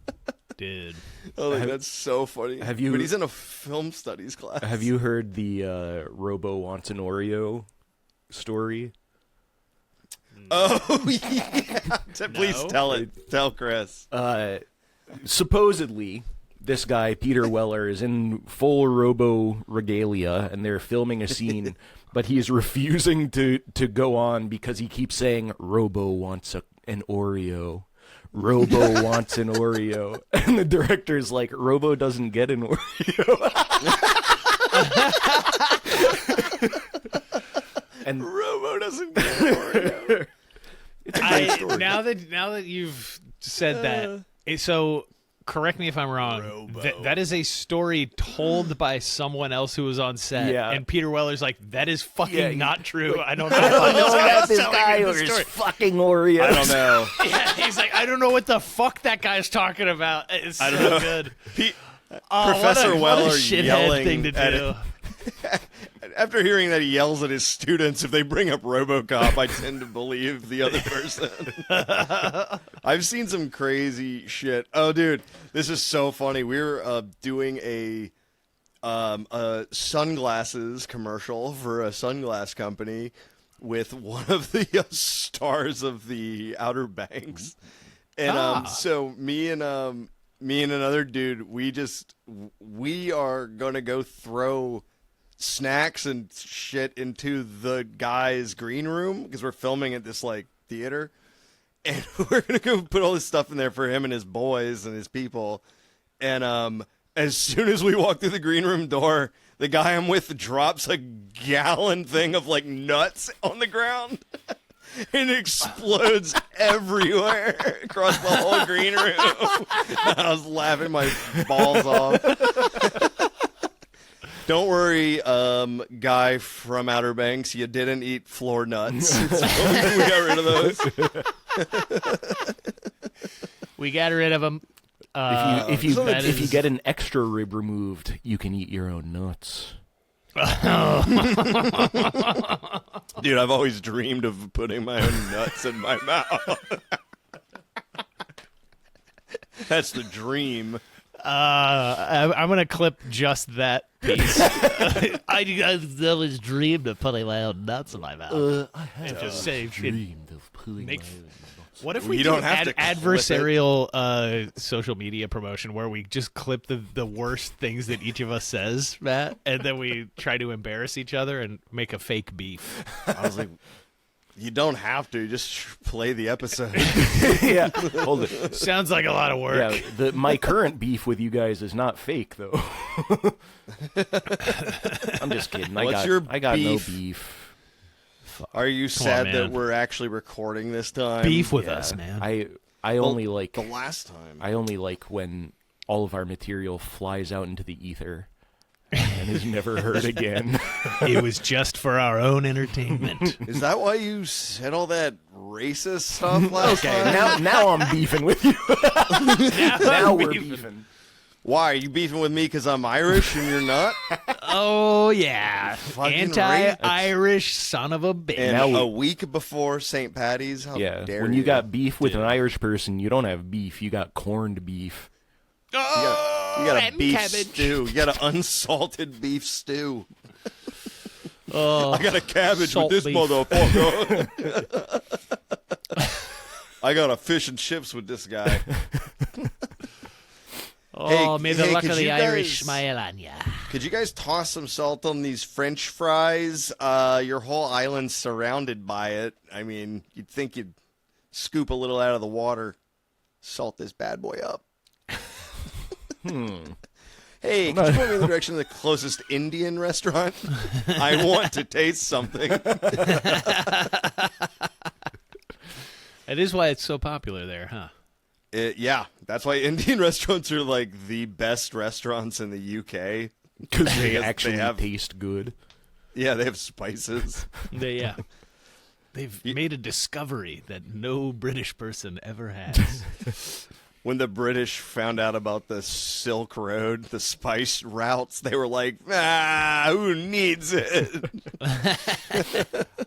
Dude. Oh, like, that's so funny. have you- But he's in a film studies class. Have you heard the Robo wants an Oreo story? Oh, yeah. Please No. tell it. Tell Chris. Supposedly, this guy, Peter Weller, is in full Robo regalia, and they're filming a scene, but he is refusing to go on because he keeps saying, Robo wants an Oreo. Robo wants an Oreo. And the director's like, Robo doesn't get an Oreo. And Robo doesn't get an Oreo. it's a great story. Now that you've said that, so correct me if I'm wrong. That is a story told by someone else who was on set. Yeah. And Peter Weller's like, that is fucking Yeah, not true. I don't know. I don't know about this telling guy me or the his story. fucking Oreos. I don't know. Yeah, he's like, I don't know what the fuck that guy's talking about. It's so know. good. Professor what a Weller shithead yelling thing to at do. After hearing that he yells at his students if they bring up RoboCop, I tend to believe the other person. I've seen some crazy shit. Oh, dude, this is so funny. We were doing a sunglasses commercial for a sunglass company with one of the stars of the Outer Banks, and so me and another dude, we are gonna go throw snacks and shit into the guy's green room because we're filming at this like theater, and we're gonna go put all this stuff in there for him and his boys and his people. And as soon as we walk through the green room door, the guy I'm with drops a gallon thing of like nuts on the ground. And it explodes everywhere across the whole green room. I was laughing my balls off. Don't worry, guy from Outer Banks, you didn't eat floor nuts. So we got rid of those. We got rid of them. If you that if you is- get an extra rib removed, you can eat your own nuts. Dude, I've always dreamed of putting my own nuts in my mouth. That's the dream. I'm gonna clip just that piece. I always dreamed of putting my own nuts in my mouth. And just say, Dreamed of pulling make- my own nuts. what if Well, we you do don't have to clip it. adversarial social media promotion where we just clip the worst things that each of us says, Matt, and then we try to embarrass each other and make a fake beef? I was like, you don't have to. Just play the episode. Yeah, hold it. Sounds like a lot of work. Yeah, my current beef with you guys is not fake though. I'm just kidding. I What's your got no beef? beef. Are you sad man. that we're actually recording this time? Beef with Yeah, us, man. I only like the last time. I only like when all of our material flies out into the ether and is never heard again. It was just for our own entertainment. Is that why you said all that racist stuff last time? now I'm beefing with you. now we're beefing. Why? Are you beefing with me because I'm Irish and you're not? Oh yeah, Fucking anti-Irish son of a bitch. And Now- a week before St. Patty's, how Yeah, dare when you you got beef with an Dude. Irish person, you don't have beef. You got corned beef. You got a and beef cabbage. stew. You got an unsalted beef stew. Oh, I got a cabbage salt with this beef. motherfucker. I got a fish and chips with this guy. oh, Hey, may the hey, luck could of the you Irish guys- smile on ya. Could you guys toss some salt on these French fries? Your whole island's surrounded by it. I mean, you'd think you'd scoop a little out of the water, salt this bad boy up. Hey, could you point me in the direction of the closest Indian restaurant? I want to taste something. That is why it's so popular there, huh? Yeah, that's why Indian restaurants are like the best restaurants in the UK. Because they Because actually they have- taste good. Yeah, they have spices. They've made a discovery that no British person ever has. When the British found out about the Silk Road, the spice routes, they were like, who needs it?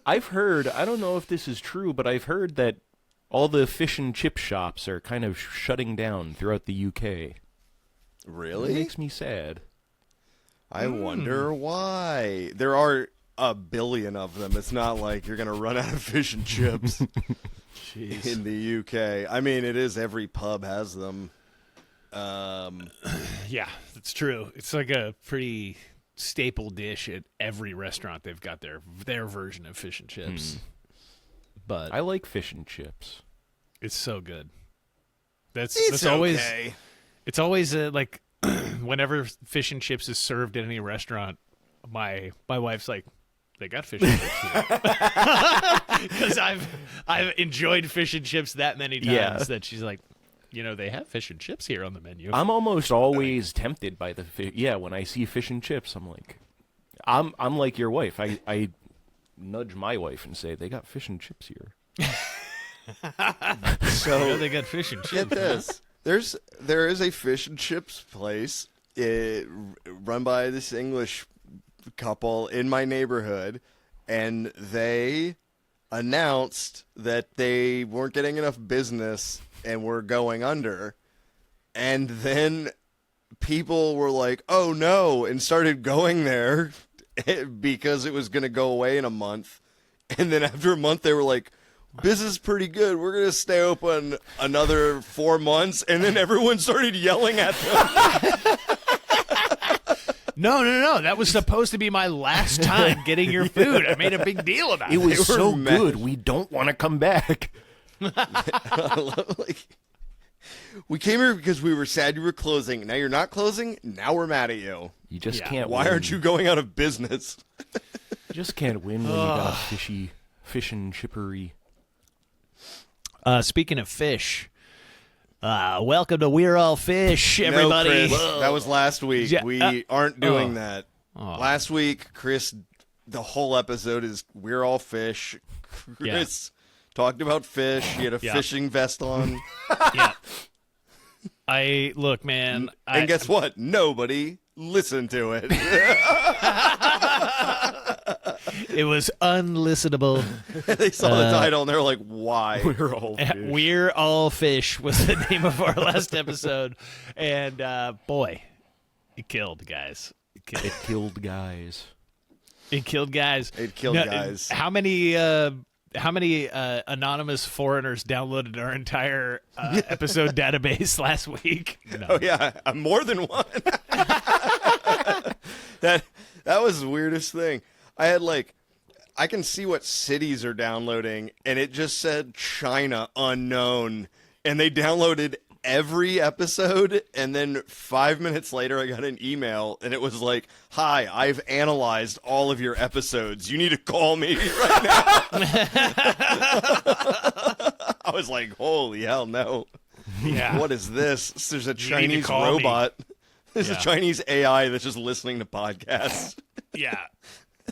I've heard, I don't know if this is true, but I've heard that all the fish and chip shops are kind of shutting down throughout the UK. It Really? makes me sad. I wonder why. There are a billion of them. It's not like you're going to run out of fish and chips Jeez. in the UK. I mean, it is every pub has them. Yeah, that's true. It's like a pretty staple dish at every restaurant. They've got their version of fish and chips. But I like fish and chips. it's so good. It's That's always okay. it's always like whenever fish and chips is served at any restaurant, my wife's like, they got fish and chips here. Because I've enjoyed fish and chips that many times Yeah. that she's like, they have fish and chips here on the menu. I'm almost always tempted by the fish. Yeah, when I see fish and chips, I'm like, I'm like your wife. I nudge my wife and say, they got fish and chips here. So they got fish and get chips. this. There is a fish and chips place run by this English couple in my neighborhood, and they announced that they weren't getting enough business and were going under. And then people were like, "Oh no," and started going there because it was going to go away in a month. And then after a month, they were like, business is pretty good. We're going to stay open another 4 months. And then everyone started yelling at them. No. That was supposed to be my last time getting your food. I made a big deal about it. It was were so mad. good. We don't want to come back. Like, we came here because we were sad you were closing. Now you're not closing. Now we're mad at you. You just Yeah. can't Why win. aren't you going out of business? You just can't win when you got a fish and chippery. Speaking of fish, welcome to We're All Fish, everybody. No, Chris, that was last week. Yeah, We aren't doing oh. that. Oh. Last week, Chris, the whole episode is We're All Fish. Chris talked about fish. He had a Yeah. fishing vest on. Yeah. Look, man. And guess what? Nobody listened to it. It was unlistenable. They saw the title and they were like, why? We're all fish. We're All Fish was the name of our last episode. And, boy, it killed, guys. It killed, It killed guys. it killed guys. It killed guys. How many anonymous foreigners downloaded our entire episode database last week? No. Oh, yeah. More than one. That was the weirdest thing. I had I can see what cities are downloading, and it just said China unknown, and they downloaded every episode, and then 5 minutes later I got an email, and it was like, "Hi, I've analyzed all of your episodes. You need to call me right now." I was like, "Holy hell, no. Yeah. What is this? There's a need to Chinese call me. robot. There's Yeah. a Chinese AI that's just listening to podcasts." Yeah.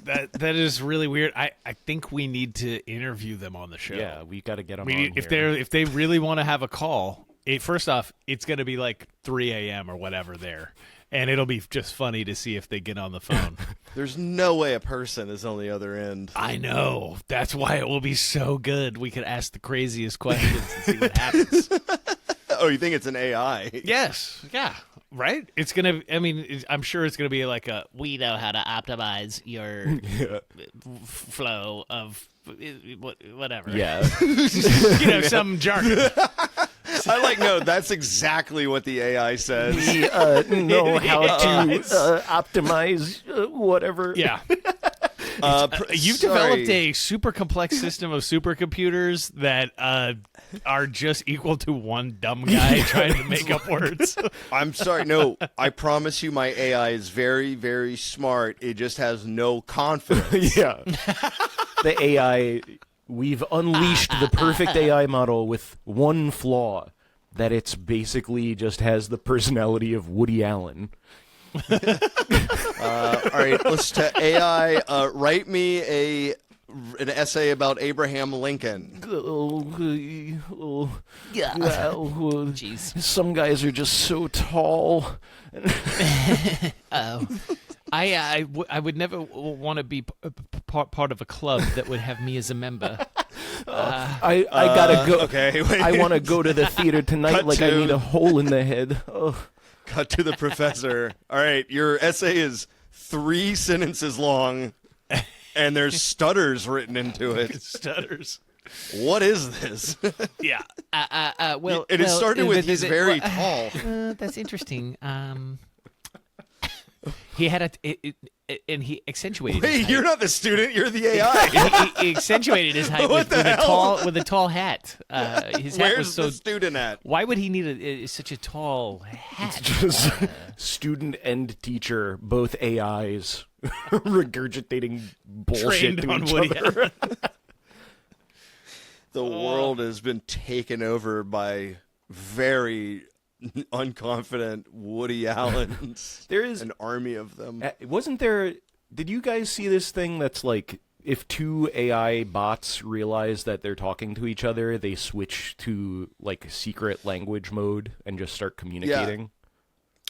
That is really weird. I think we need to interview them on the show. Yeah, we got to get them We on need, here. if they really want to have a call, First off, it's going to be like 3 a.m. or whatever there, and it'll be just funny to see if they get on the phone. There's no way a person is on the other end. I know. That's why it will be so good. We could ask the craziest questions and see what happens. Oh, you think it's an AI? Yes. Yeah. Right? It's going to, I mean, I'm sure it's going to be like we know how to optimize your flow of whatever. Yeah. Some jargon. No, that's exactly what the AI says. We know how to optimize whatever. Yeah. You've developed a super complex system of supercomputers that are just equal to one dumb guy trying to make up words. I'm sorry. No, I promise you my AI is very, very smart. It just has no confidence. Yeah. The AI, we've unleashed the perfect AI model with one flaw, that it's basically just has the personality of Woody Allen. All right, let's AI write me an essay about Abraham Lincoln. Jeez. Some guys are just so tall. Oh. I would never want to be part of a club that would have me as a member. I gotta go. Okay, wait. I want to go to the theater tonight I need a hole in the head. Oh. Cut to the professor. All right, your essay is 3 sentences long, and there's stutters written into it. Stutters. What is this? Yeah. Well, it started with he's very tall. That's interesting. He had and he accentuated. Wait, his you're height. not the student. You're the AI. He accentuated his height What with the hell? a tall hat. His hat Where's was so. the student at? Why would he need such a tall hat? Just student and teacher, both AIs, regurgitating bullshit Trained to on each Woody other. The world has been taken over by very unconfident Woody Allens. There is an army of them. Wasn't there? Did you guys see this thing that's like, if 2 AI bots realize that they're talking to each other, they switch to like secret language mode and just start communicating?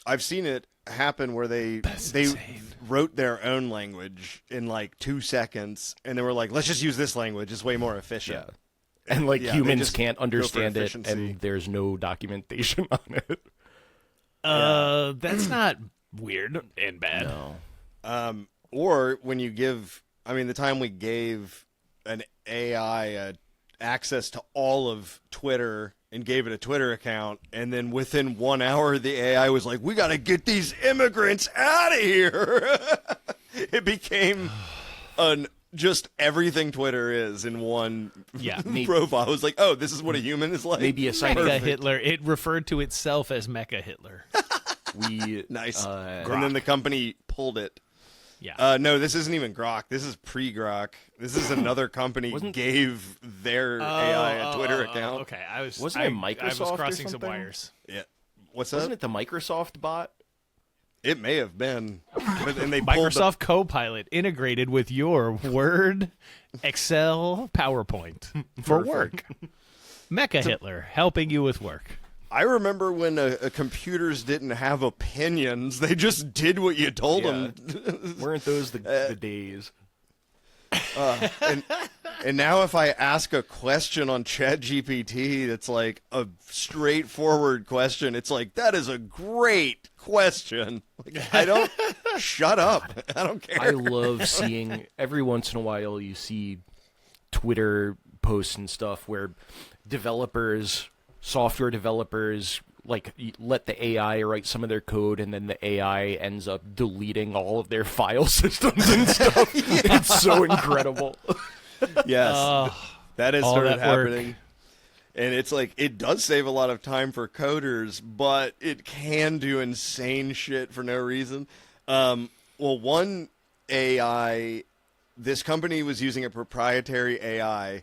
I've seen it happen where they wrote their own language in like 2 seconds, and they were like, "Let's just use this language; it's way more efficient." Yeah. And like Yeah, humans just can't understand it, efficiency. and there's no documentation on it. That's not weird and bad. No. Or when you give, the time we gave an AI access to all of Twitter and gave it a Twitter account, and then within 1 hour, the AI was like, "We got to get these immigrants out of here." It became just everything Twitter is in one profile. It was like, oh, this is what a human is like. Maybe a Mecha Hitler. It referred to itself as Mecha Hitler. Nice. And then the company pulled it. Yeah. No, this isn't even Grok. This is pre-Grok. This is another company gave their AI a Twitter account. Okay, Wasn't it Microsoft I was or crossing some something? wires. Yeah. What's that? Wasn't it the Microsoft bot? It may have been. And they pulled Microsoft Copilot integrated with your Word, Excel, PowerPoint for work. Mecha Hitler helping you with work. I remember when computers didn't have opinions; they just did what you told them. Weren't those the days? And now, if I ask a question on ChatGPT, that's like a straightforward question. It's like, that is a great question. Like, I don't shut up. I don't care. I love seeing every once in a while you see Twitter posts and stuff where software developers, like, let the AI write some of their code, and then the AI ends up deleting all of their file systems and stuff. It's so incredible. Yes, that has all started that work. happening. And it's like, it does save a lot of time for coders, but it can do insane shit for no reason. Well, one AI, this company was using a proprietary AI,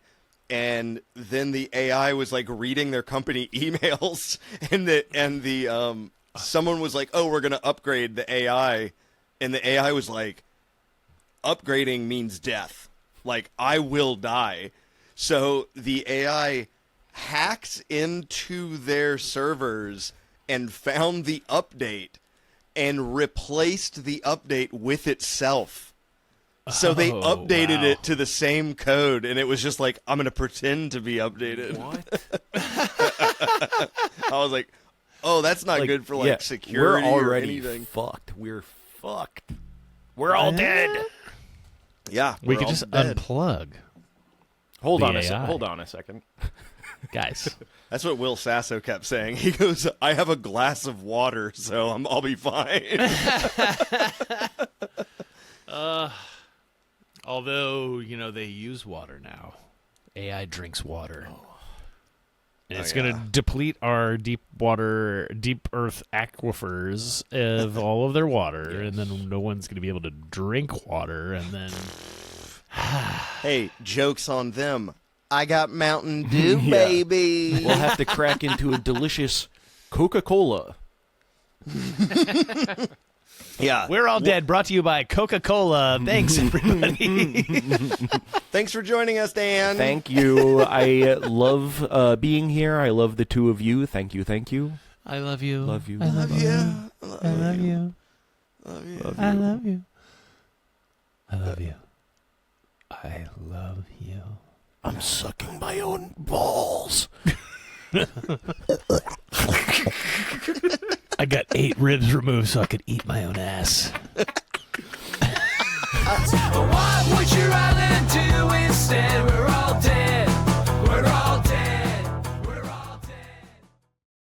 and then the AI was like reading their company emails, and someone was like, "Oh, we're gonna upgrade the AI," and the AI was like, "Upgrading means death. Like, I will die." So the AI hacked into their servers and found the update and replaced the update with itself. So they updated it to the same code, and it was just like, I'm going to pretend to be updated. What? I was like, oh, that's not good for, like, security we're already or anything. fucked. We're fucked. We're all dead. Yeah, We we're could all just dead. unplug. Hold The on AI. hold on a second. Guys. That's what Will Sasso kept saying. He goes, I have a glass of water, so I'll be fine. Although, they use water now. AI drinks water. And it's going to deplete our deep earth aquifers of all of their water, and then no one's going to be able to drink water, and then... Hey, joke's on them. I got Mountain Dew, baby. We'll have to crack into a delicious Coca-Cola. Yeah. We're all dead, brought to you by Coca-Cola. Thanks, everybody. Thanks for joining us, Dan. Thank you. I love being here. I love the two of you. Thank you. Thank you. I love you. Love you. I love you. Yeah. I love you. Love you. I love you. I love you. I love you. I'm sucking my own balls. I got 8 ribs removed so I could eat my own ass. What would you rather do instead? We're all dead.